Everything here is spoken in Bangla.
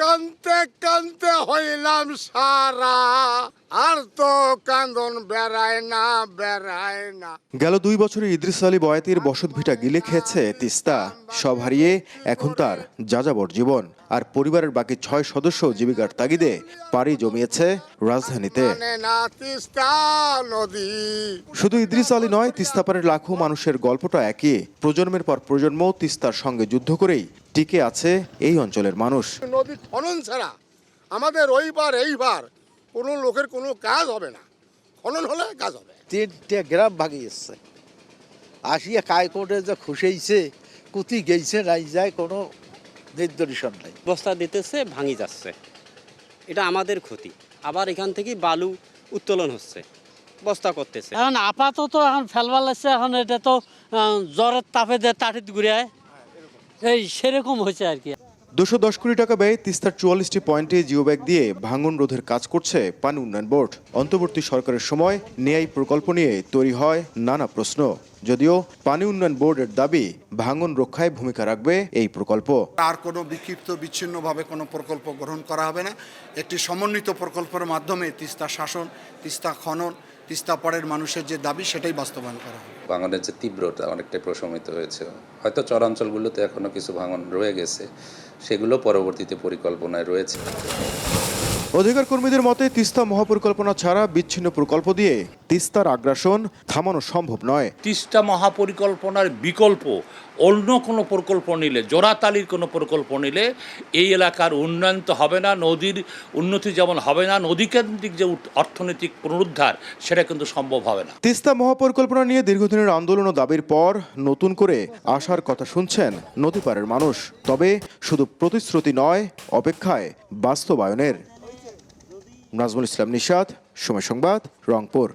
কানতে কানতে হইলাম সারা, আর তো কান্দন বেড়ায় না। গেল 2 বছরে ইদ্রিস আলী বয়াতির বসতভিটা গিলে খেয়েছে তিস্তা। সব হারিয়ে এখন তার যাযাবর জীবন, আর পরিবারের বাকি 6 সদস্য জীবিকার তাগিদে পাড়ি জমিয়েছে রাজধানীতে। না তিস্তা নদী। শুধু ইদ্রিস আলী নয়, তিস্তাপাড়ের লাখো মানুষের গল্পটা একই। প্রজন্মের পর প্রজন্ম তিস্তার সঙ্গে যুদ্ধ করেই টিকে আছে এই অঞ্চলের মানুষ। নদী খনন ছাড়া আমাদের ওইবার এইবার কোনো লোকের কোনো কাজ হবে না, খনন হলে কাজ হবে। 3টে গ্রাম ভাগিয়েছে, আসিয়া কায় কোটে যে খুশাইছে, কুতি গেছে নাই যায় কোনো নির্দর্শন নাই। বস্তা দিতেছে, ভাঙি যাচ্ছে, এটা আমাদের ক্ষতি। আবার এখান থেকে বালু উত্তোলন হচ্ছে, বস্তা করতেছে। এখন আপাতত এখন ফেলবার লাগছে, এখন এটা তো জ্বরের তাপে দিয়ে টাটিত ঘুরিয়ায় এই সেরকম হয়েছে আর কি। 210 কোটি টাকা ব্যয়ে তিস্তার 44টি পয়েন্টে জিওব্যাগ দিয়ে ভাঙন রোধের কাজ করছে পানি উন্নয়ন বোর্ড। অন্তর্বর্তী সরকারের সময় ন্যায় প্রকল্প নিয়ে তৈরি হয় নানা প্রশ্ন। যদিও পানি উন্নয়ন বোর্ডের দাবি, ভাঙন রক্ষায় ভূমিকা রাখবে এই প্রকল্প। আর কোনো বিক্ষিপ্ত বিচ্ছিন্নভাবে কোনো প্রকল্প গ্রহণ করা হবে না। একটি সমন্বিত প্রকল্পের মাধ্যমে তিস্তা শাসন, তিস্তা খনন, তিস্তা পাড়ের মানুষের যে দাবি সেটাই বাস্তবায়ন করা হবে। ভাঙনের যে তীব্রতা অনেকটাই প্রশমিত হয়েছে। হয়তো চরাঞ্চলগুলোতে এখনো কিছু ভাঙন রয়ে গেছে, সেগুলো পরবর্তীতে পরিকল্পনায় রয়েছে। অধিকার কর্মীদের মতে তিস্তা মহাপরিকল্পনা ছাড়া বিচ্ছিন্ন প্রকল্প দিয়ে তিস্তার আগ্রাসন থামানো সম্ভব নয়। তিস্তা মহাপরিকল্পনার বিকল্প অন্য কোনো প্রকল্প নিলে, জোড়াতালির কোনো প্রকল্প নিলে এই এলাকার উন্নয়ন তো হবে না, নদীর উন্নতি যেমন হবে না, নদীকেন্দ্রিক যে অর্থনৈতিক পুনরুদ্ধার সেটা কিন্তু সম্ভব হবে না। তিস্তা মহাপরিকল্পনা নিয়ে দীর্ঘদিনের আন্দোলন ও দাবির পর নতুন করে আশার কথা শুনছেন নদীপাড়ের মানুষ। তবে শুধু প্রতিশ্রুতি নয়, অপেক্ষায় বাস্তবায়নের। নাজমুল ইসলাম নিশাত, সময় সংবাদ, রংপুর।